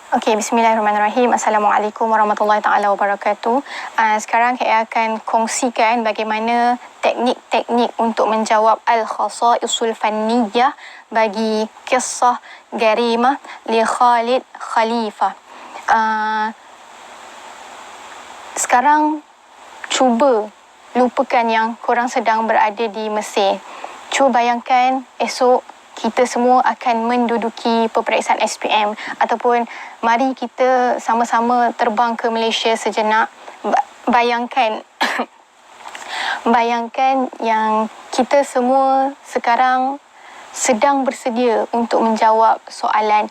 Okey, bismillahirrahmanirrahim. Assalamualaikum warahmatullahi taala wabarakatuh. Sekarang saya akan kongsikan bagaimana teknik-teknik untuk menjawab al-khasaisul fanniyah bagi kisah Garimah li Khalid Khalifah. Sekarang cuba lupakan yang korang sedang berada di Mesir. Cuba bayangkan esok kita semua akan menduduki peperiksaan SPM, ataupun mari kita sama-sama terbang ke Malaysia sejenak. Bayangkan bayangkan yang kita semua sekarang sedang bersedia untuk menjawab soalan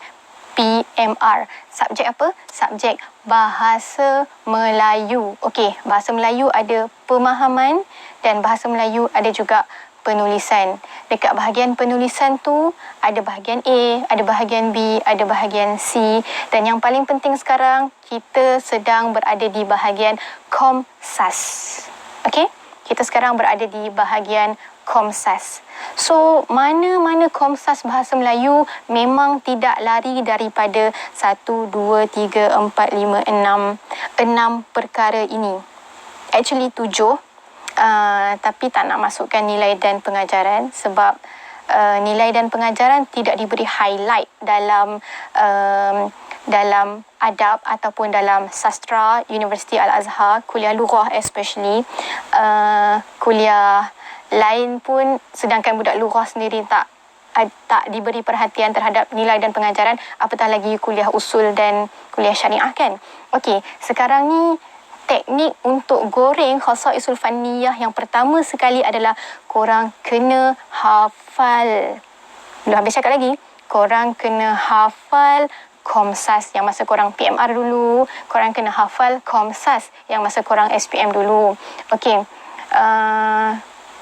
PMR. Subjek apa? Subjek Bahasa Melayu. Okey, Bahasa Melayu ada pemahaman dan Bahasa Melayu ada juga penulisan. Dekat bahagian penulisan tu ada bahagian A, ada bahagian B, ada bahagian C, dan yang paling penting sekarang kita sedang berada di bahagian Komsas. Okey? Kita sekarang berada di bahagian Komsas. So, mana-mana Komsas Bahasa Melayu memang tidak lari daripada 1, 2, 3, 4, 5, 6 perkara ini. Actually 7. Tapi tak nak masukkan nilai dan pengajaran sebab nilai dan pengajaran tidak diberi highlight dalam adab ataupun dalam sastra Universiti Al-Azhar, kuliah lughah especially. Kuliah lain pun, sedangkan budak lughah sendiri tak diberi perhatian terhadap nilai dan pengajaran, apatah lagi kuliah usul dan kuliah syariah kan. Okey, sekarang ni teknik untuk goreng khasaisul fanniyah yang pertama sekali adalah korang kena hafal. Belum habis cakap lagi. Korang kena hafal Komsas yang masa korang PMR dulu. Korang kena hafal Komsas yang masa korang SPM dulu. Okey.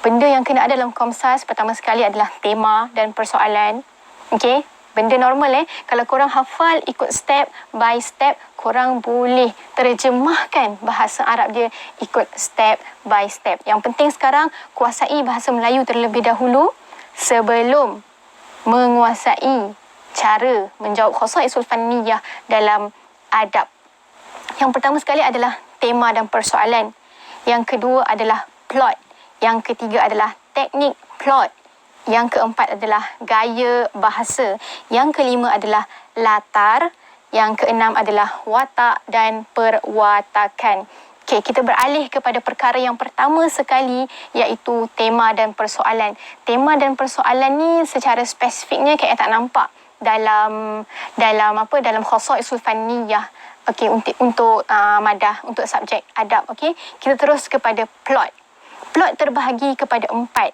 Benda yang kena ada dalam Komsas pertama sekali adalah tema dan persoalan. Okey. Benda normal kalau korang hafal ikut step by step, korang boleh terjemahkan bahasa Arab dia ikut step by step. Yang penting sekarang kuasai bahasa Melayu terlebih dahulu sebelum menguasai cara menjawab khasaisul fanniyah dalam adab. Yang pertama sekali adalah tema dan persoalan. Yang kedua adalah plot. Yang ketiga adalah teknik plot. Yang keempat adalah gaya bahasa. Yang kelima adalah latar. Yang keenam adalah watak dan perwatakan. Okey, kita beralih kepada perkara yang pertama sekali, iaitu tema dan persoalan. Tema dan persoalan ni secara spesifiknya saya tak nampak dalam khasaisul fanniyah. Okey, untuk madah, untuk subjek adab. Okey, kita terus kepada plot. Plot terbahagi kepada 4.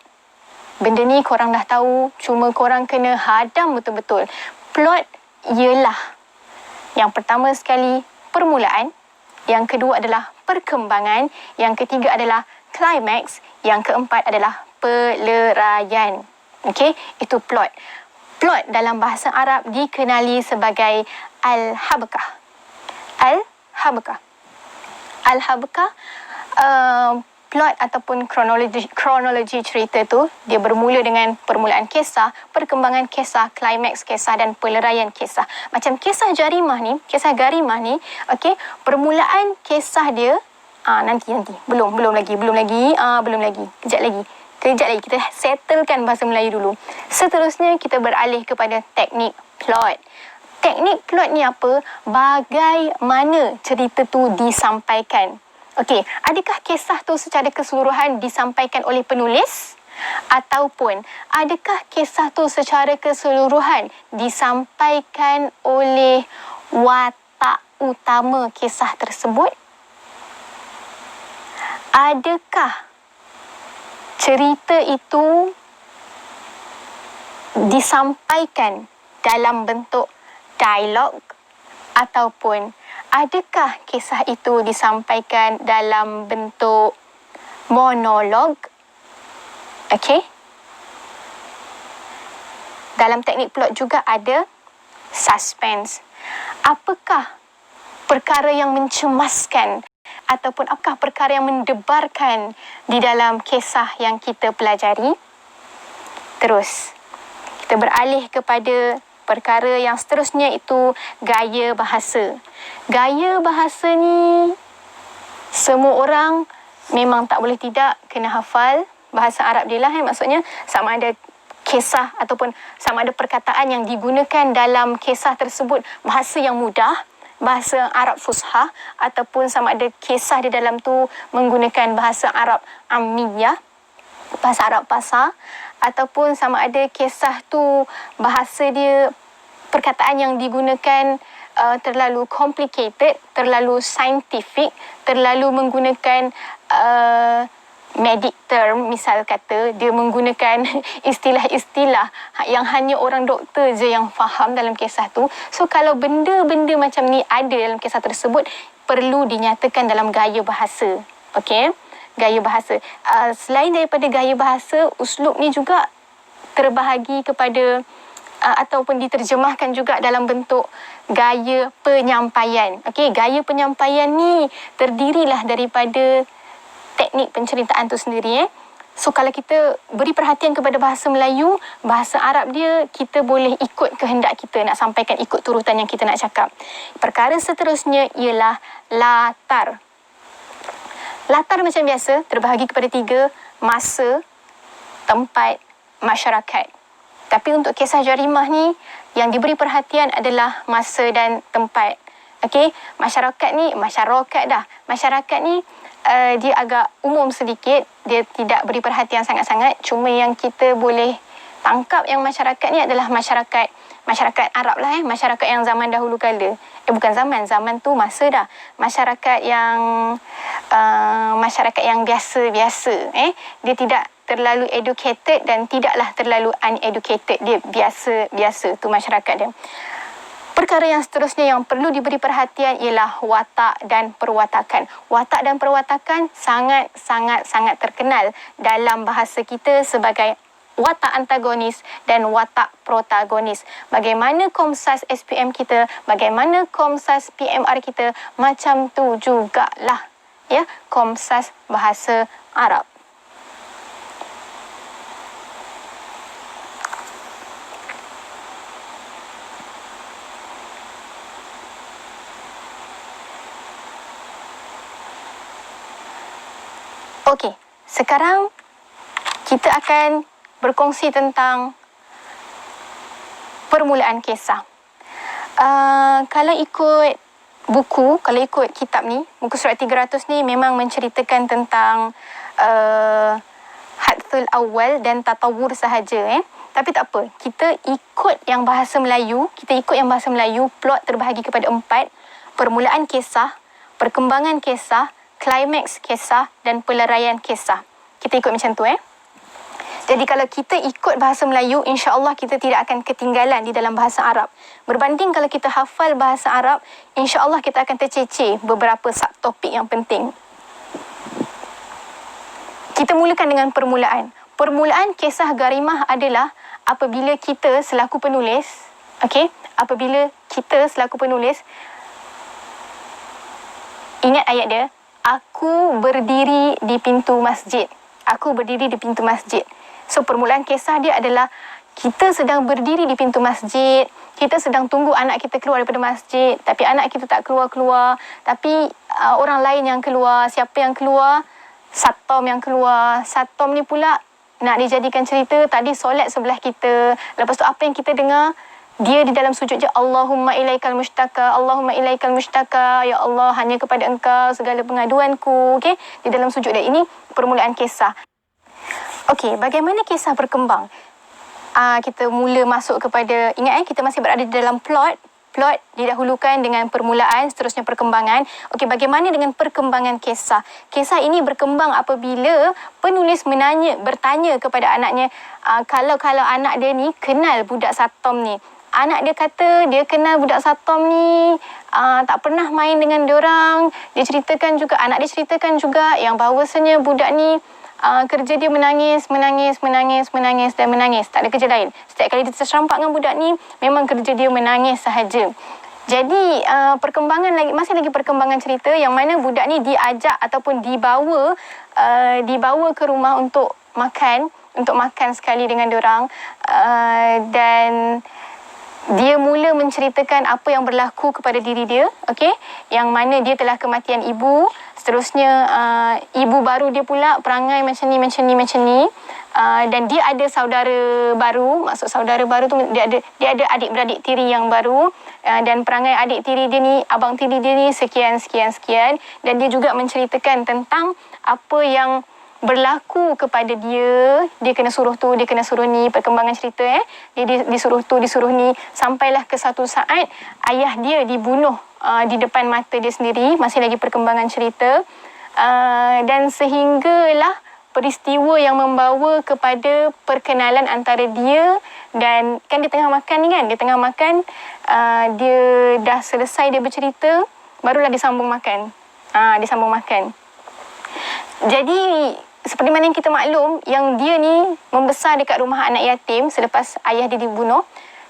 Benda ni korang dah tahu, cuma korang kena hadam betul-betul. Plot ialah yang pertama sekali permulaan, yang kedua adalah perkembangan, yang ketiga adalah climax, yang keempat adalah peleraian. Okey, itu plot. Plot dalam bahasa Arab dikenali sebagai al-habkah. Al-habkah. Al-habkah plot ataupun kronologi cerita tu dia bermula dengan permulaan kisah, perkembangan kisah, klimaks kisah dan peleraian kisah. Macam kisah Garimah ni, okey, permulaan kisah dia nanti belum lagi. Kejap lagi kita settlekan bahasa Melayu dulu. Seterusnya kita beralih kepada teknik plot. Teknik plot ni apa? Bagaimana cerita tu disampaikan. Okey, adakah kisah tu secara keseluruhan disampaikan oleh penulis? Ataupun adakah kisah tu secara keseluruhan disampaikan oleh watak utama kisah tersebut? Adakah cerita itu disampaikan dalam bentuk dialog, ataupun adakah kisah itu disampaikan dalam bentuk monolog? Okey. Dalam teknik plot juga ada suspense. Apakah perkara yang mencemaskan ataupun apakah perkara yang mendebarkan di dalam kisah yang kita pelajari? Terus kita beralih kepada perkara yang seterusnya itu gaya bahasa. Gaya bahasa ni semua orang memang tak boleh tidak kena hafal bahasa Arab dia lah. Maksudnya sama ada kisah ataupun sama ada perkataan yang digunakan dalam kisah tersebut bahasa yang mudah, bahasa Arab Fusha, ataupun sama ada kisah di dalam tu menggunakan bahasa Arab Ammiyah, bahasa Arab pasar, ataupun sama ada kisah tu bahasa dia, perkataan yang digunakan terlalu complicated, terlalu scientific, terlalu menggunakan medic term, misal kata dia menggunakan istilah-istilah yang hanya orang doktor je yang faham dalam kisah tu. So kalau benda-benda macam ni ada dalam kisah tersebut, perlu dinyatakan dalam gaya bahasa. Okey, gaya bahasa. Selain daripada gaya bahasa, uslub ni juga terbahagi kepada ataupun diterjemahkan juga dalam bentuk gaya penyampaian. Okey, gaya penyampaian ni terdirilah daripada teknik penceritaan tu sendiri. So kalau kita beri perhatian kepada bahasa Melayu, bahasa Arab dia kita boleh ikut kehendak kita nak sampaikan, ikut turutan yang kita nak cakap. Perkara seterusnya ialah latar. Latar macam biasa terbahagi kepada 3: masa, tempat, masyarakat. Tapi untuk kisah jarimah ni, yang diberi perhatian adalah masa dan tempat. Okey, masyarakat ni dia agak umum sedikit, dia tidak beri perhatian sangat-sangat. Cuma yang kita boleh tangkap yang masyarakat ni adalah masyarakat Arab lah, masyarakat yang zaman dahulu kala. Bukan zaman tu masa dah. Masyarakat yang biasa-biasa. Dia tidak terlalu educated dan tidaklah terlalu uneducated. Dia biasa-biasa tu masyarakat dia. Perkara yang seterusnya yang perlu diberi perhatian ialah watak dan perwatakan. Watak dan perwatakan sangat terkenal dalam bahasa kita sebagai watak antagonis dan watak protagonis. Bagaimana Komsas SPM kita, bagaimana Komsas PMR kita, macam tu jugalah ya Komsas Bahasa Arab. Okey, sekarang kita akan berkongsi tentang permulaan kisah. Kalau ikut buku, kalau ikut kitab ni, buku surat 300 ni memang menceritakan tentang Hadthul Awal dan Tatawur sahaja. Tapi tak apa, kita ikut yang bahasa Melayu, plot terbahagi kepada 4: permulaan kisah, perkembangan kisah, klimaks kisah dan peleraian kisah. Kita ikut macam tu. Jadi kalau kita ikut bahasa Melayu, insya-Allah kita tidak akan ketinggalan di dalam bahasa Arab. Berbanding kalau kita hafal bahasa Arab, insya-Allah kita akan tercecer beberapa subtopik yang penting. Kita mulakan dengan permulaan. Permulaan kisah Garimah adalah apabila kita selaku penulis, ingat ayat dia, aku berdiri di pintu masjid. So permulaan kisah dia adalah kita sedang berdiri di pintu masjid, kita sedang tunggu anak kita keluar daripada masjid, tapi anak kita tak keluar-keluar, tapi orang lain yang keluar. Siapa yang keluar? Satpam yang keluar. Satpam ni pula nak dijadikan cerita, tadi solat sebelah kita. Lepas tu apa yang kita dengar? Dia di dalam sujud je, Allahumma ilaikal mustaka, Allahumma ilaikal mustaka, ya Allah, hanya kepada engkau segala pengaduanku. Okey, di dalam sujud dia. Ini permulaan kisah. Okey, bagaimana kisah berkembang? Kita mula masuk kepada, ingat kita masih berada di dalam plot didahulukan dengan permulaan, seterusnya perkembangan. Okey, bagaimana dengan perkembangan kisah? Kisah ini berkembang apabila penulis bertanya kepada anaknya, kalau anak dia ni kenal budak Satom ni. Anak dia kata dia kenal budak Satom ni, tak pernah main dengan diorang. Anak dia ceritakan juga yang bahawasanya budak ni kerja dia menangis dan menangis. Tak ada kerja lain. Setiap kali dia terserempak dengan budak ni, memang kerja dia menangis sahaja. Jadi masih lagi perkembangan cerita yang mana budak ni diajak ataupun dibawa ke rumah untuk makan sekali dengan diorang, dan dia mula menceritakan apa yang berlaku kepada diri dia, okey, yang mana dia telah kematian ibu, seterusnya ibu baru dia pula perangai macam ni, dan dia ada saudara baru, maksud saudara baru tu dia ada adik-beradik tiri yang baru, dan perangai adik tiri dia ni, abang tiri dia ni sekian, dan dia juga menceritakan tentang apa yang berlaku kepada dia kena suruh tu, dia kena suruh ni, perkembangan cerita dia disuruh tu, disuruh ni, sampailah ke satu saat ayah dia dibunuh di depan mata dia sendiri, masih lagi perkembangan cerita, dan sehinggalah peristiwa yang membawa kepada perkenalan antara dia dan, kan dia tengah makan ni kan, dia dah selesai dia bercerita, barulah disambung makan. Jadi seperti mana yang kita maklum, yang dia ni membesar dekat rumah anak yatim selepas ayah dia dibunuh.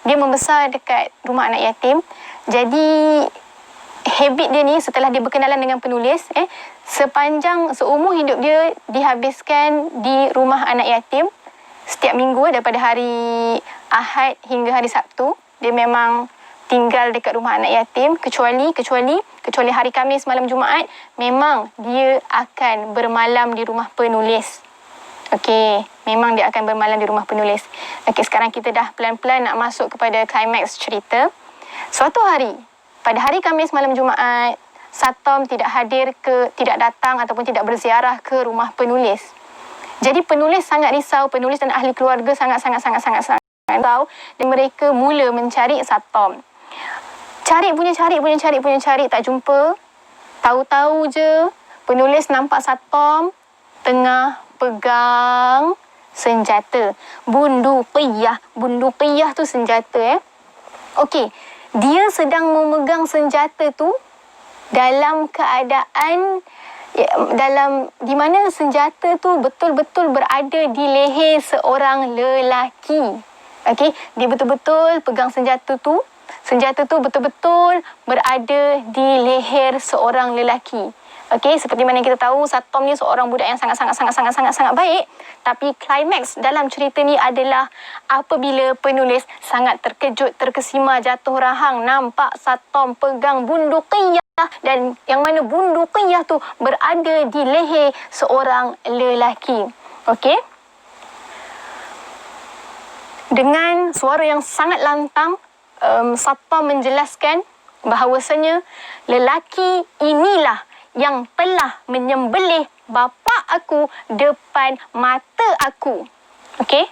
Dia membesar dekat rumah anak yatim. Jadi habit dia ni setelah dia berkenalan dengan penulis, sepanjang seumur hidup dia dihabiskan di rumah anak yatim. Setiap minggu daripada hari Ahad hingga hari Sabtu, dia memang tinggal dekat rumah anak yatim, kecuali hari Khamis malam Jumaat memang dia akan bermalam di rumah penulis. Okey, memang dia akan bermalam di rumah penulis. Okey, sekarang kita dah pelan-pelan nak masuk kepada klimaks cerita. Suatu hari, pada hari Khamis malam Jumaat, Satom tidak datang ataupun tidak berziarah ke rumah penulis. Jadi penulis sangat risau, penulis dan ahli keluarga sangat risau, dan mereka mula mencari Satom. Cari, tak jumpa. Tahu-tahu je penulis nampak Satom tengah pegang senjata. Bundukiyah tu senjata. Okey, dia sedang memegang senjata tu dalam keadaan di mana senjata tu betul-betul berada di leher seorang lelaki. Okey, dia betul-betul pegang senjata tu. Senjata tu betul-betul berada di leher seorang lelaki. Okey, seperti mana kita tahu, Satom ni seorang budak yang sangat baik. Tapi klimaks dalam cerita ni adalah apabila penulis sangat terkejut, terkesima, jatuh rahang nampak Satom pegang bundukiyah, dan yang mana bundukiyah tu berada di leher seorang lelaki. Okey. Dengan suara yang sangat lantang, Satom menjelaskan bahawasanya lelaki inilah yang telah menyembelih bapa aku depan mata aku. Okey?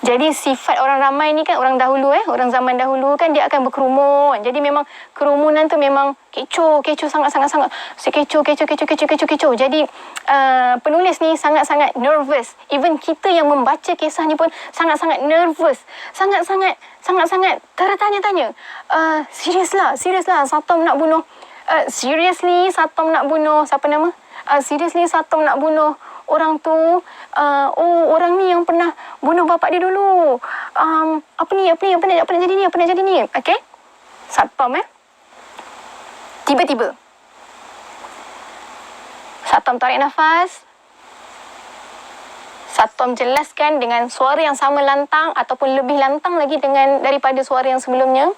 Jadi sifat orang ramai ni kan, orang dahulu orang zaman dahulu kan, dia akan berkerumun. Jadi memang kerumunan tu memang kecoh sangat. Kecoh. Jadi penulis ni sangat-sangat nervous. Even kita yang membaca kisah ni pun sangat-sangat nervous. Sangat-sangat tertanya-tanya. Serius lah Satom nak bunuh. Seriously Satom nak bunuh siapa nama? Seriously Satom nak bunuh orang tu. Orang ni yang pernah bunuh bapak dia dulu. Apa nak jadi ni? Okey. Satom tiba-tiba Satom tarik nafas. Satom jelaskan dengan suara yang sama lantang ataupun lebih lantang lagi daripada suara yang sebelumnya.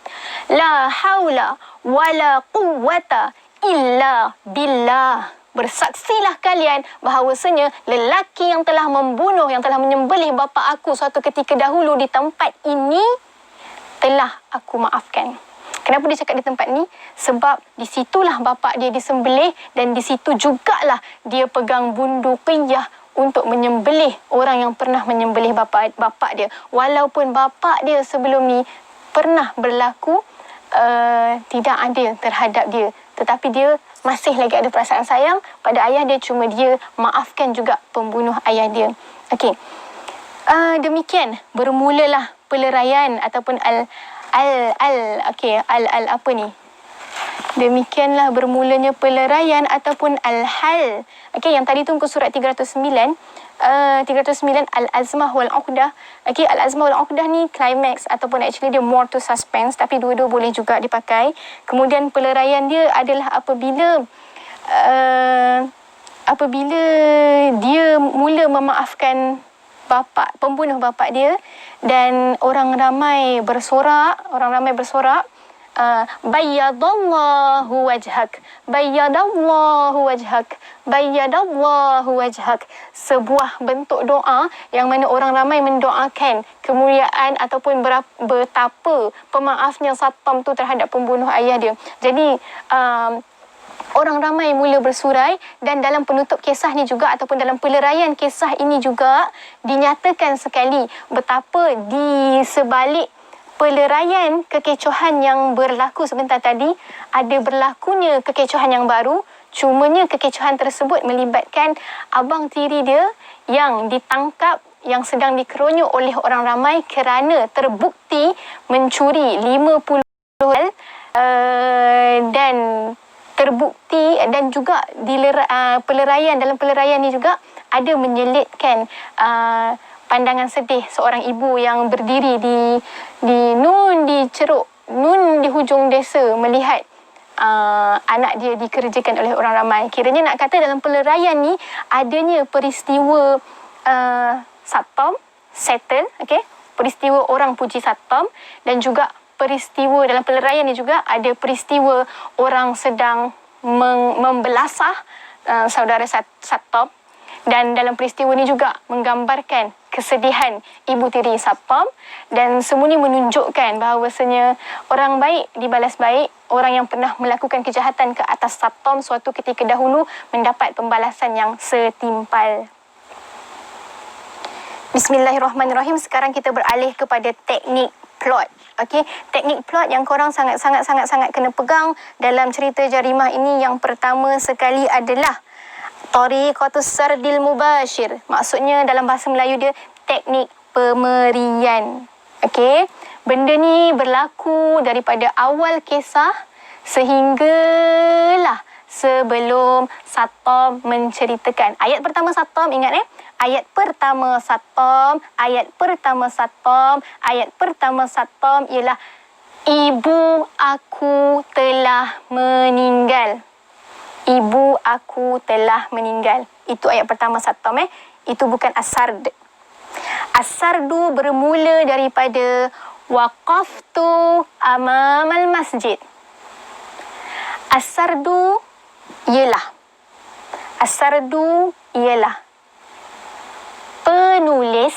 La haula wala quwwata illa billah. Bersaksilah kalian bahawasanya lelaki yang telah membunuh, yang telah menyembelih bapa aku suatu ketika dahulu di tempat ini, telah aku maafkan. Kenapa dia cakap di tempat ni? Sebab di situlah bapa dia disembelih, dan di situ jugalah dia pegang bundukiyah untuk menyembelih orang yang pernah menyembelih bapa dia. Walaupun bapa dia sebelum ni pernah berlaku tidak adil terhadap dia, tetapi dia masih lagi ada perasaan sayang pada ayah dia, cuma dia maafkan juga pembunuh ayah dia. Okey. Demikian bermulalah peleraian ataupun apa ni? Demikianlah bermulanya peleraian ataupun al-hal. Okey, yang tadi tu muka surat 309 Al-Azmah wal-Uqdah. Okey, Al-Azmah wal-Uqdah ni climax ataupun actually dia more to suspense, tapi dua-dua boleh juga dipakai. Kemudian peleraian dia adalah apabila dia mula memaafkan pembunuh bapa dia, dan orang ramai bersorak, bayyadallahu wajhak, bayyadallahu wajhak, bayyadallahu wajhak. Sebuah bentuk doa yang mana orang ramai mendoakan kemuliaan ataupun betapa pemaafnya Sattam tu terhadap pembunuh ayah dia. Jadi orang ramai mula bersurai, dan dalam penutup kisah ni juga ataupun dalam peleraian kisah ini juga dinyatakan sekali betapa di sebalik peleraian kekecohan yang berlaku sebentar tadi, ada berlakunya kekecohan yang baru. Cumanya kekecohan tersebut melibatkan abang tiri dia yang ditangkap, yang sedang dikeroyok oleh orang ramai kerana terbukti mencuri 50 dan terbukti, dan juga di dalam peleraian ni juga ada menyelitkan pandangan sedih seorang ibu yang berdiri di ceruk Nun di hujung desa melihat anak dia dikerjakan oleh orang ramai. Kiranya nak kata dalam peleraian ni adanya peristiwa Sattam, Satan, okey, peristiwa orang puji Sattam, dan juga peristiwa dalam peleraian ni juga ada peristiwa orang sedang membelasah saudara Sattam. Dan dalam peristiwa ini juga menggambarkan kesedihan ibu tiri Sattam, dan semua ini menunjukkan bahawasanya orang baik dibalas baik. Orang yang pernah melakukan kejahatan ke atas Sattam suatu ketika dahulu mendapat pembalasan yang setimpal. Bismillahirrahmanirrahim. Sekarang kita beralih kepada teknik plot. Okey, teknik plot yang korang sangat kena pegang dalam cerita Jarimah ini, yang pertama sekali adalah tariqatus sardil mubashir. Maksudnya dalam bahasa Melayu dia teknik pemerian. Okey, benda ni berlaku daripada awal kisah sehinggalah sebelum Sattam menceritakan. Ayat pertama Sattam, ingat ayat pertama Sattam ialah ibu aku telah meninggal. Ibu aku telah meninggal. Itu ayat pertama Sattam. Itu bukan as-sard. As-sardu bermula daripada waqaftu amamal masjid. As-sardu ialah penulis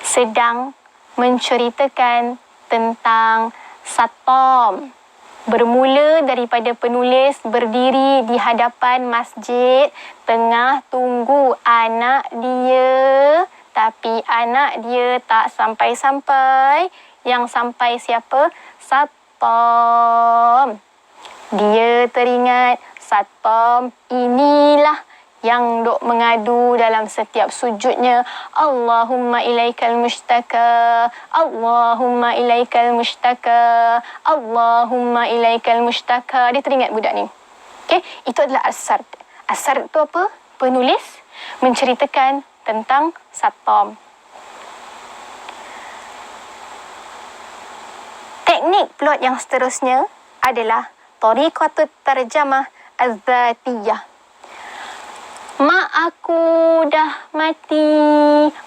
sedang menceritakan tentang Sattam. Bermula daripada penulis berdiri di hadapan masjid, tengah tunggu anak dia, tapi anak dia tak sampai-sampai. Yang sampai siapa? Sattam. Dia teringat Sattam inilah yang dok mengadu dalam setiap sujudnya, Allahumma ilaikal mushtaka, Allahumma ilaikal mushtaka, Allahumma ilaikal mushtaka. Dia teringat budak ni. Okey, itu adalah as-sard. As-sard itu apa? Penulis menceritakan tentang Sattam. Teknik plot yang seterusnya adalah tariqatut tarjamah az-zatiyah. Mak aku dah mati,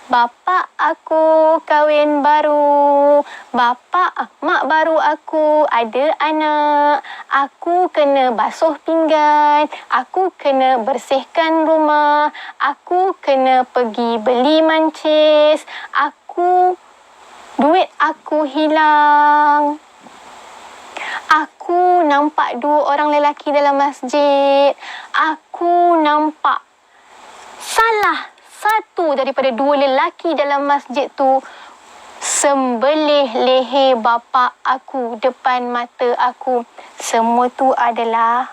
bapa aku kahwin baru, mak baru aku ada anak, aku kena basuh pinggan, aku kena bersihkan rumah, aku kena pergi beli mancis, duit aku hilang. Aku nampak 2 orang lelaki dalam masjid. Aku nampak salah satu daripada 2 lelaki dalam masjid tu sembelih leher bapa aku depan mata aku. Semua tu adalah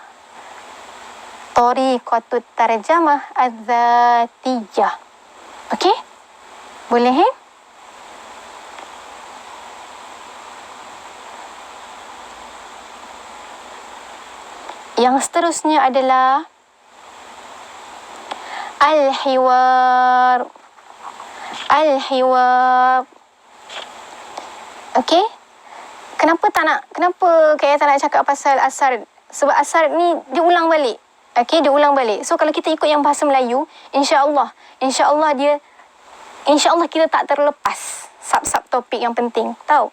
tariqatut tarjamah az-zatiyah. Okey? Boleh Yang seterusnya adalah Al-hiwar. Okey? Kenapa Kak tak nak cakap pasal asar? Sebab asar ni dia ulang balik. Okey, dia ulang balik. So kalau kita ikut yang bahasa Melayu, insya-Allah dia InsyaAllah kita tak terlepas sub-sub topik yang penting. Tahu?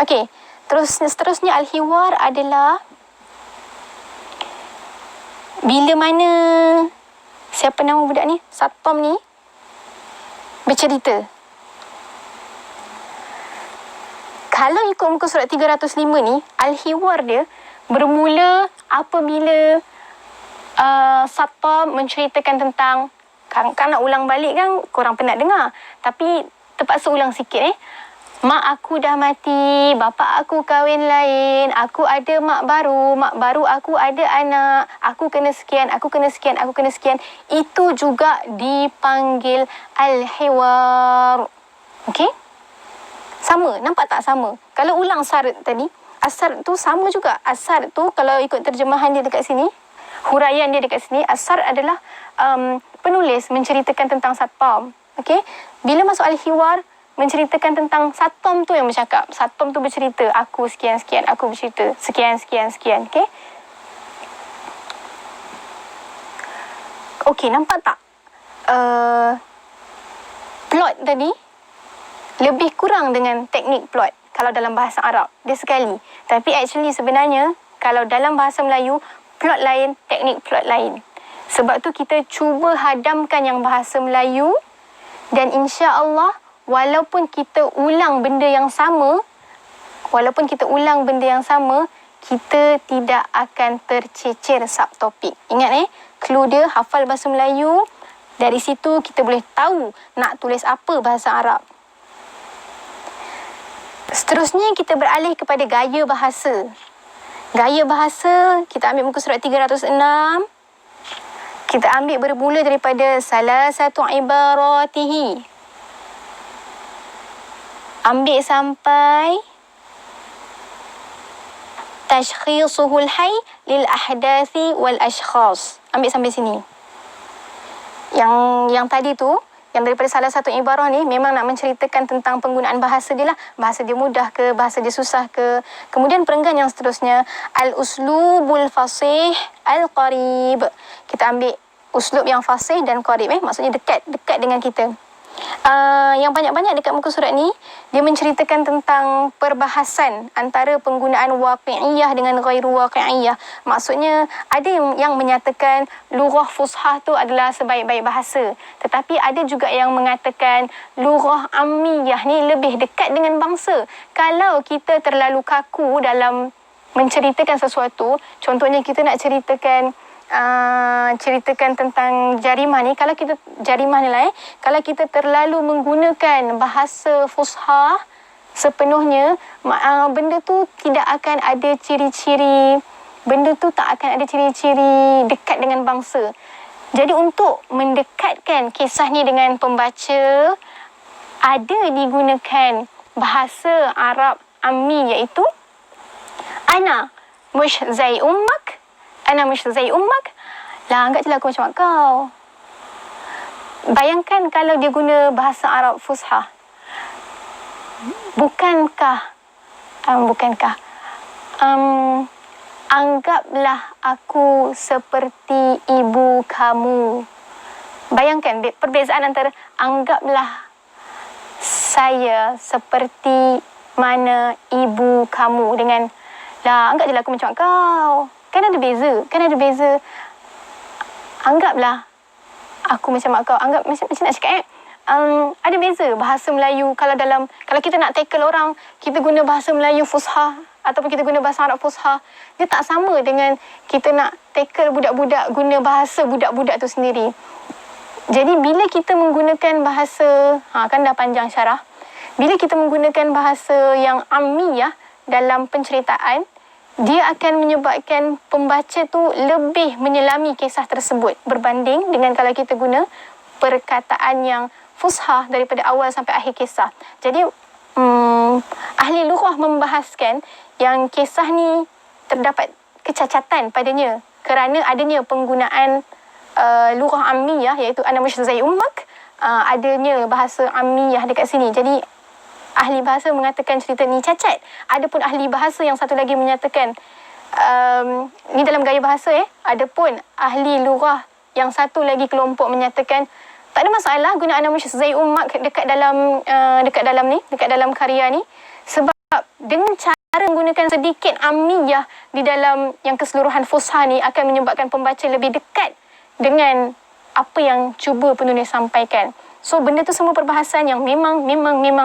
Okey. Terus seterusnya al-hiwar adalah bila mana siapa nama budak ni? Satpam ni bercerita. Kalau ikut muka surat 305 ni, al-hiwar dia bermula apabila Satpam menceritakan tentang, kan nak ulang balik kan, korang pernah dengar. Tapi terpaksa ulang sikit Mak aku dah mati, bapa aku kahwin lain, aku ada mak baru aku ada anak, aku kena sekian, aku kena sekian, aku kena sekian. Itu juga dipanggil al-hiwar. Okey? Sama, nampak tak sama? Kalau ulang syarat tadi, asar tu sama juga. Asar tu kalau ikut terjemahan dia dekat sini, huraian dia dekat sini, asar adalah penulis menceritakan tentang satpam. Okey? Bila masuk al-hiwar, menceritakan tentang satpam tu yang bercakap. Satpam tu bercerita, aku sekian-sekian, aku bercerita sekian-sekian-sekian. Okey? Okey, nampak tak? Plot tadi lebih kurang dengan teknik plot kalau dalam bahasa Arab. Dia sekali. Tapi actually sebenarnya kalau dalam bahasa Melayu, plot lain, teknik plot lain. Sebab tu kita cuba hadamkan yang bahasa Melayu dan insya-Allah walaupun kita ulang benda yang sama, kita tidak akan tercecer subtopik. Ingat clue dia hafal bahasa Melayu, dari situ kita boleh tahu nak tulis apa bahasa Arab. Seterusnya kita beralih kepada gaya bahasa. Gaya bahasa, kita ambil muka surat 306. Kita ambil bermula daripada salah satu ibaratihi. Ambil sampai tashkhisuhul hayy lil ahdathi wal ashkhas. Ambil sampai sini. Yang tadi tu, yang daripada salah satu ibarah ni memang nak menceritakan tentang penggunaan bahasa dia lah. Bahasa dia mudah ke, bahasa dia susah ke. Kemudian perenggan yang seterusnya, al-uslubul fasih al-qarib. Kita ambil uslub yang fasih dan qarib. Maksudnya dekat dengan kita. Yang banyak-banyak dekat muka surat ni, dia menceritakan tentang perbahasan antara penggunaan waqi'iyah dengan ghairu waqi'iyah. Maksudnya ada yang menyatakan lughah fushah tu adalah sebaik-baik bahasa, tetapi ada juga yang mengatakan lughah ammiyah ni lebih dekat dengan bangsa. Kalau kita terlalu kaku dalam menceritakan sesuatu, contohnya kita nak ceritakan tentang jarimah ni, kalau kita jarimah ni lah kalau kita terlalu menggunakan bahasa fushah sepenuhnya, benda tu tidak akan ada ciri-ciri, dekat dengan bangsa. Jadi untuk mendekatkan kisah ni dengan pembaca, ada digunakan bahasa Arab ammi, iaitu ana mush zai ummak. Ana mush zai ummak. Lah, anggap je lah aku macam mak kau. Bayangkan kalau dia guna bahasa Arab fushah. Bukankah anggaplah aku seperti ibu kamu. Bayangkan perbezaan antara anggaplah saya seperti mana ibu kamu dengan lah, anggap je lah aku macam mak kau. Kan ada beza. Anggaplah aku macam mak kau. Anggap macam nak cakap ada beza bahasa Melayu. Kalau kita nak tackle orang, kita guna bahasa Melayu fushah ataupun kita guna bahasa Arab fushah, dia tak sama dengan kita nak tackle budak-budak guna bahasa budak-budak tu sendiri. Jadi bila kita menggunakan bahasa, kan dah panjang syarah. Bila kita menggunakan bahasa yang ammiyah dalam penceritaan, dia akan menyebabkan pembaca tu lebih menyelami kisah tersebut berbanding dengan kalau kita guna perkataan yang fushah daripada awal sampai akhir kisah. Jadi ahli lughah membahaskan yang kisah ni terdapat kecacatan padanya kerana adanya penggunaan lughah ammiyah, iaitu ana mush zai ummak, adanya bahasa ammiyah dekat sini. Jadi ahli bahasa mengatakan cerita ni cacat. Adapun ahli bahasa yang satu lagi menyatakan ni dalam gaya bahasa. Adapun ahli lughah yang satu lagi kelompok menyatakan Tak ada masalah guna ana musyzai ummak dekat dalam karya ni, sebab dengan cara menggunakan sedikit amiyah di dalam yang keseluruhan fusha ni akan menyebabkan pembaca lebih dekat dengan apa yang cuba penulis sampaikan. So benda tu semua perbahasan yang memang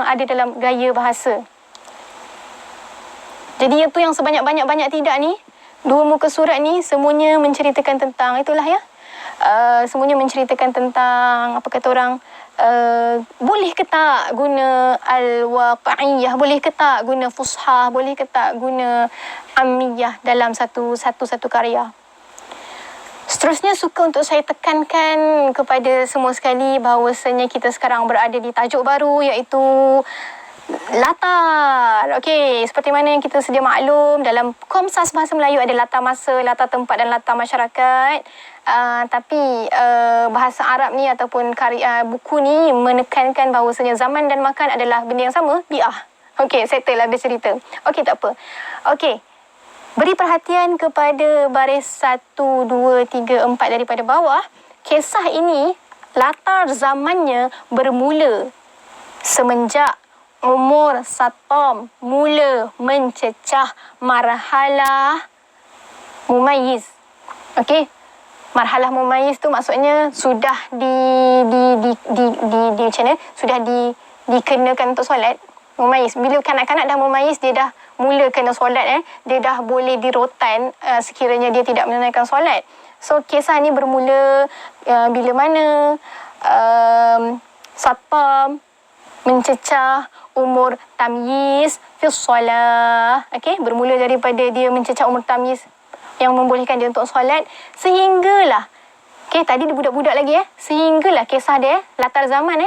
ada dalam gaya bahasa. Jadi apa yang sebanyak-banyak tidak ni, 2 muka surat ni semuanya menceritakan tentang itulah ya. Semuanya menceritakan tentang apa kata orang, boleh ke tak guna al-waqi'iyah, boleh ke tak guna fusha, boleh ke tak guna amiyah dalam satu karya. Seterusnya suka untuk saya tekankan kepada semua sekali bahawasanya kita sekarang berada di tajuk baru, iaitu latar. Okey, seperti mana yang kita sedia maklum, dalam Komsas Bahasa Melayu ada latar masa, latar tempat dan latar masyarakat. Tapi bahasa Arab ni ataupun karya buku ni menekankan bahawasanya zaman dan makan adalah benda yang sama, bi'ah. Okey, settle lah bercerita. Okey, tak apa. Okey, beri perhatian kepada baris 1, 2, 3, 4 daripada bawah. Kisah ini latar zamannya bermula semenjak umur Sattam mula mencecah marhalah mumayyiz. Okey, marhalah mumayyiz tu maksudnya sudah macam mana? Sudah dikenakan untuk solat. Mumayyiz, bila kanak-kanak dah mumayyiz, dia dah mula kena solat, dia dah boleh dirotan sekiranya dia tidak menunaikan solat. So kisah ni bermula bila mana Sattam mencecah umur tamyiz fi solah. Okey, bermula daripada dia mencecah umur tamyiz yang membolehkan dia untuk solat, sehinggalah tadi dia budak-budak lagi sehinggalah kisah dia latar zaman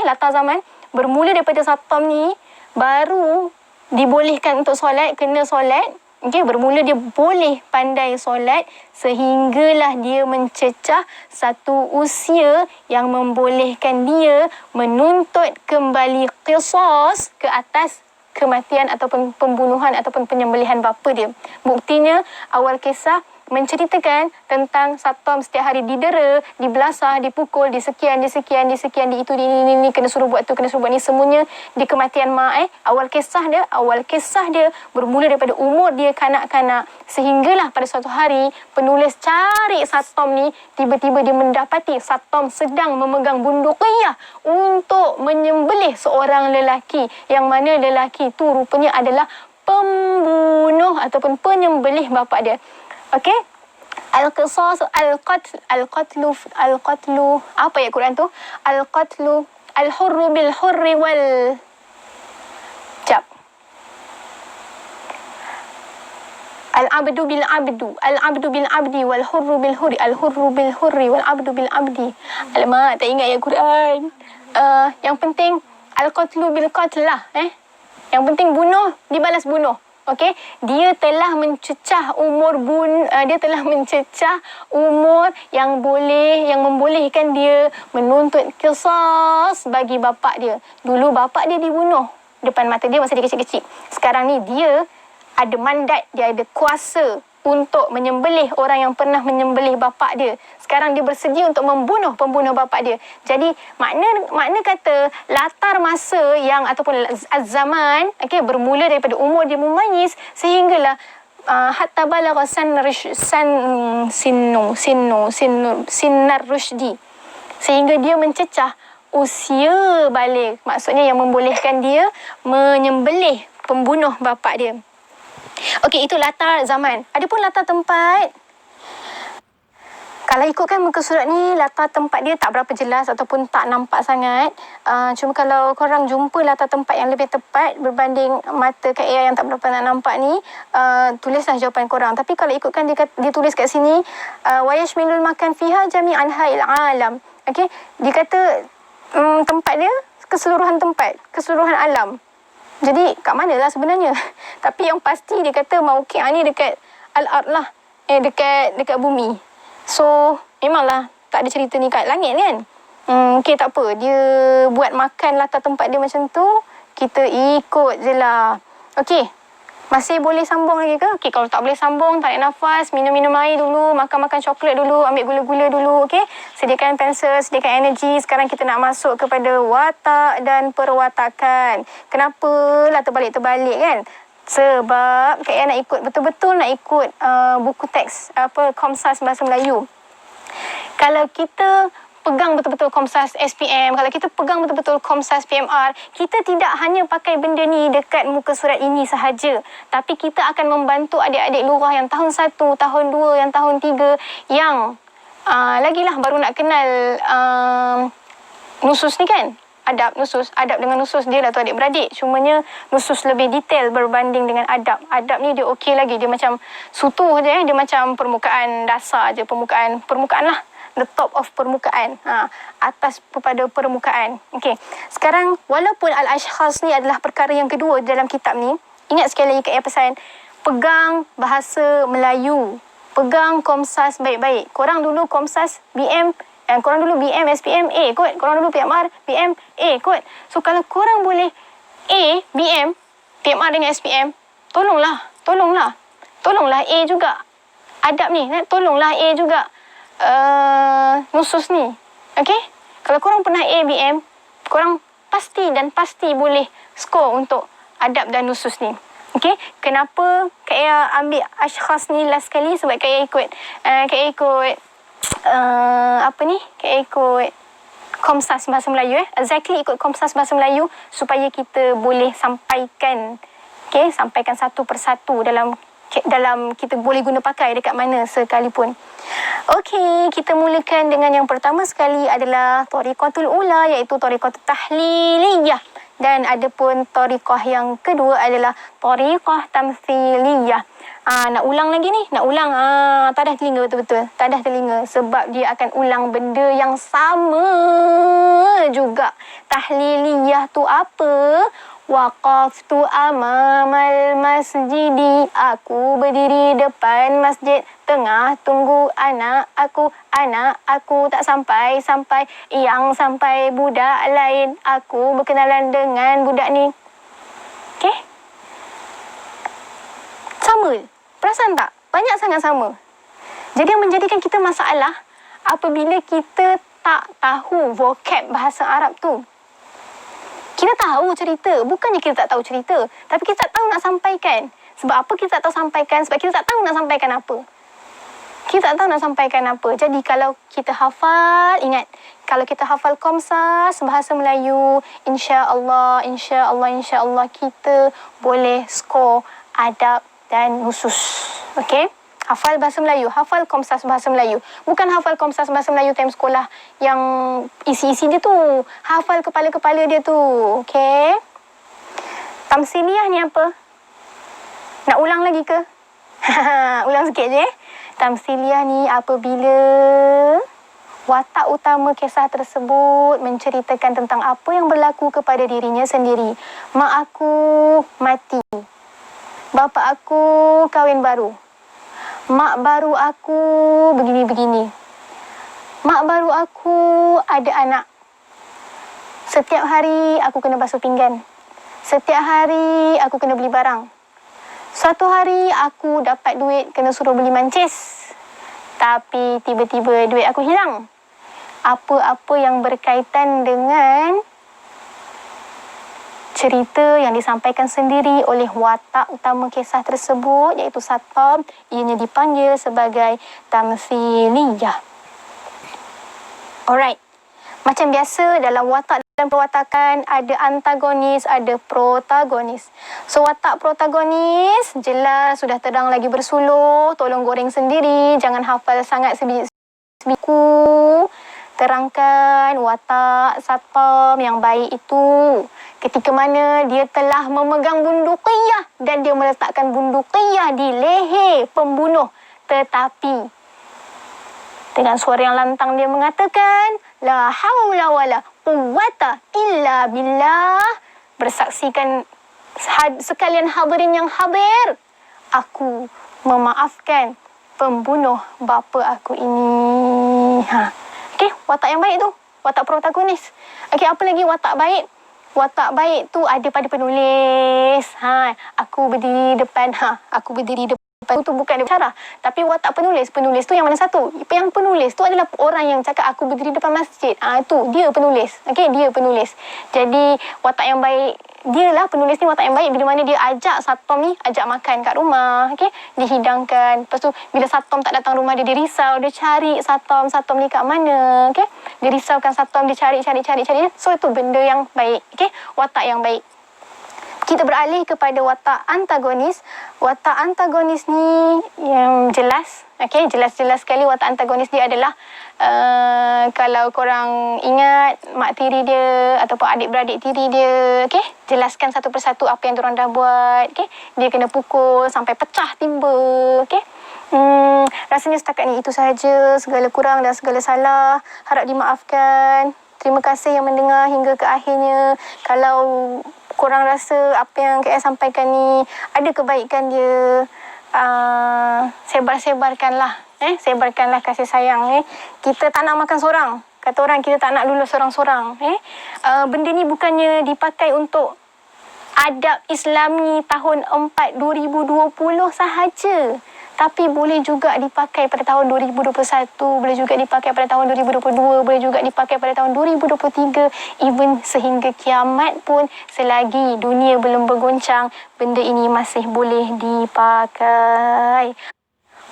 bermula daripada Sattam ni baru dibolehkan untuk solat, kena solat. Okey, bermula dia boleh pandai solat sehinggalah dia mencecah satu usia yang membolehkan dia menuntut kembali qisas ke atas kematian ataupun pembunuhan ataupun penyembelihan bapa dia. Buktinya awal kisah menceritakan tentang Sattam setiap hari didera, dibelasah, dipukul, disekian, di itu, di ini, kena suruh buat tu, kena suruh buat ni, semuanya di kematian mak. Awal kisah dia bermula daripada umur dia kanak-kanak, sehinggalah pada suatu hari penulis cari Sattam ni, tiba-tiba dia mendapati Sattam sedang memegang bundukiyah untuk menyembelih seorang lelaki, yang mana lelaki tu rupanya adalah pembunuh ataupun penyembelih bapa dia. Okey, al-qisas, al-qatlu, apa ayat Quran tu? Al-qatlu, al-hurru bil-hurri wal... Jap. Al-abdu bil-abdu bil-abdi wal-hurru bil-hurri, al-hurru bil-hurri wal-abdu bil-abdi. Alamak, tak ingat ayat Quran. Yang penting, al-qatlu bil-qatl lah. Yang penting bunuh, dibalas bunuh. Okey, dia telah mencecah umur yang membolehkan dia menuntut qisas bagi bapa dia. Dulu bapa dia dibunuh depan mata dia masa dia kecil-kecil. Sekarang ni dia ada mandat, dia ada kuasa untuk menyembelih orang yang pernah menyembelih bapa dia. Sekarang dia bersedia untuk membunuh pembunuh bapa dia. Jadi makna kata latar masa yang ataupun zaman, okey, bermula daripada umur dia mumayyiz sehinggalah hatta balagha sinnar rusydi, sehingga dia mencecah usia balik, maksudnya yang membolehkan dia menyembelih pembunuh bapa dia. Okey, itu latar zaman. Adapun latar tempat, kalau ikutkan muka surat ni, latar tempat dia tak berapa jelas ataupun tak nampak sangat. Cuma kalau korang jumpa latar tempat yang lebih tepat berbanding mata kat AI yang tak berapa nak nampak ni, tulislah jawapan korang. Tapi kalau ikutkan dia tulis kat sini, wa yashmilul makan fiha jami'an ha'il alam. Okey, dia kata tempat dia keseluruhan alam. Jadi kat mana lah sebenarnya? Tapi yang pasti dia kata mauqi'ah ni dekat al-ard lah. Dekat bumi. So memanglah tak ada cerita ni kat langit kan? Okey, tak apa. Dia buat makan latar tempat dia macam tu, kita ikut je lah. Okey, Masih boleh sambung lagi ke? Okey, kalau tak boleh sambung, tarik nafas, minum-minum air dulu, makan-makan coklat dulu, ambil gula-gula dulu, okey? Sediakan pensel, sediakan energi. Sekarang kita nak masuk kepada watak dan perwatakan. Kenapalah terbalik-terbalik kan? Sebab Kak nak ikut, betul-betul nak ikut buku teks, Komsas Bahasa Melayu. Kalau kita pegang betul-betul Komsas SPM, kalau kita pegang betul-betul Komsas PMR, kita tidak hanya pakai benda ni dekat muka surat ini sahaja, tapi kita akan membantu adik-adik lurah yang tahun 1, tahun 2, yang tahun 3, yang lagilah baru nak kenal nusus ni kan. Adab dengan nusus dia dah tu adik-beradik. Cumanya nusus lebih detail berbanding dengan adab. Adab ni dia okey lagi, dia macam sutuh je, dia macam permukaan dasar je, permukaan lah. The top of permukaan, atas kepada permukaan. Okey. Sekarang walaupun al-ashkhas ni adalah perkara yang kedua dalam kitab ni, ingat sekali lagi Kak Ia pesan, pegang bahasa Melayu, pegang Komsas baik-baik. Korang dulu Komsas BM, korang dulu BM SPM A kot, korang dulu PMR BM A kot. So kalau korang boleh A BM PMR dengan SPM, tolonglah A juga adab ni, tolonglah A juga nusus ni. Okey? Kalau korang pernah ABM, korang pasti boleh skor untuk adab dan nusus ni. Okey? Kenapa Kak Ia ambil ashkhas ni last sekali? Sebab Kak Ia ikut Komsas Bahasa Melayu. Exactly ikut Komsas Bahasa Melayu supaya kita boleh sampaikan, sampaikan satu persatu dalam kita boleh guna pakai dekat mana sekalipun. Okey, kita mulakan dengan yang pertama sekali adalah Thariqatul Ula, iaitu Thariqatul Tahliliyah. Dan ada pun Thariqah yang kedua adalah Thariqah Tamthiliyah. Nak ulang lagi ni? Nak ulang. Tadah telinga betul-betul. Tadah telinga. Sebab dia akan ulang benda yang sama juga. Tahliliyah tu apa? Waqaftu amamal masjidi. Aku berdiri depan masjid. Tengah tunggu anak aku tak sampai yang sampai budak lain. Aku berkenalan dengan budak ni. Okey? Sama. Perasan tak? Banyak sangat sama. Jadi yang menjadikan kita masalah apabila kita tak tahu vocab bahasa Arab tu. Kita tahu cerita. Bukannya kita tak tahu cerita. Tapi kita tak tahu nak sampaikan. Sebab apa kita tak tahu sampaikan? Sebab kita tak tahu nak sampaikan apa. Kita tak tahu nak sampaikan apa. Jadi kalau kita hafal, ingat. Kalau kita hafal Komsas Bahasa Melayu, insya-Allah kita boleh skor adab dan nusus. Okey? Hafal Bahasa Melayu, hafal Komsas Bahasa Melayu. Bukan hafal Komsas Bahasa Melayu time sekolah yang isi-isi dia tu. Hafal kepala-kepala dia tu. Okey? Tamsiliyah ni apa? Nak ulang lagi ke? Ulang sikit je. Tamsiliyah ni apabila watak utama kisah tersebut menceritakan tentang apa yang berlaku kepada dirinya sendiri. Mak aku mati. Bapa aku kahwin baru. Mak baru aku begini-begini. Mak baru aku ada anak. Setiap hari aku kena basuh pinggan. Setiap hari aku kena beli barang. Suatu hari aku dapat duit kena suruh beli mancis. Tapi tiba-tiba duit aku hilang. Apa-apa yang berkaitan dengan cerita yang disampaikan sendiri oleh watak utama kisah tersebut, iaitu Satam, ianya dipanggil sebagai Tamthiliyah. Alright. Macam biasa dalam watak dan perwatakan ada antagonis, ada protagonis. So watak protagonis jelas sudah terang lagi bersuluh, tolong goreng sendiri, jangan hafal sangat sebiji-sebiku. Terangkan watak Satam yang baik itu. Ketika mana dia telah memegang bunduqiyah dan dia meletakkan bunduqiyah di leher pembunuh. Tetapi dengan suara yang lantang dia mengatakan, La hawla wa la quwwata illa billah. Bersaksikan sekalian hadirin yang hadir, aku memaafkan pembunuh bapa aku ini. Okey, watak yang baik tu. Watak protagonis. Okey, apa lagi watak baik? watak baik tu ada pada penulis. Aku berdiri depan, aku berdiri depan. Itu bukan dia cara. Tapi watak penulis tu yang mana satu? Yang penulis tu adalah orang yang cakap aku berdiri depan masjid. Itu dia penulis. Okey, dia penulis. Jadi watak yang baik, dia lah penulis ni watak yang baik bila mana dia ajak Satom ni ajak makan kat rumah. Okey, dihidangkan. Lepas tu bila Satom tak datang rumah dia, dia risau, dia cari Satom ni kat mana. Okey, dia risaukan Satom, dia cari. So itu benda yang baik. Okey, watak yang baik. Kita beralih kepada watak antagonis. Watak antagonis ni yang jelas. Okey, jelas-jelas sekali watak antagonis dia adalah kalau korang ingat mak tiri dia ataupun adik-beradik tiri dia, okey, jelaskan satu persatu apa yang diorang dah buat. Okey, dia kena pukul sampai pecah timba. Okey. Rasanya setakat ni itu sahaja. Segala kurang dan segala salah harap dimaafkan. Terima kasih yang mendengar hingga ke akhirnya. Kalau korang rasa apa yang KL sampaikan ni ada kebaikan dia, sebarkanlah. Sebarkanlah kasih sayang. Kita tak nak makan seorang. Kata orang, kita tak nak lulus seorang-seorang. Benda ni bukannya dipakai untuk adab Islami tahun 2020 sahaja. Tapi boleh juga dipakai pada tahun 2021, boleh juga dipakai pada tahun 2022, boleh juga dipakai pada tahun 2023, even sehingga kiamat pun selagi dunia belum bergoncang, benda ini masih boleh dipakai.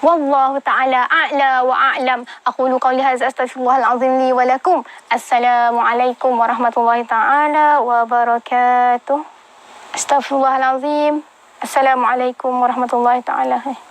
Wallahu ta'ala a'la wa a'lam. Aqulu qawli hadza astaghfirullahal azim li wa lakum. Assalamualaikum warahmatullahi ta'ala wabarakatuh. Astaghfirullahal azim. Assalamualaikum warahmatullahi ta'ala.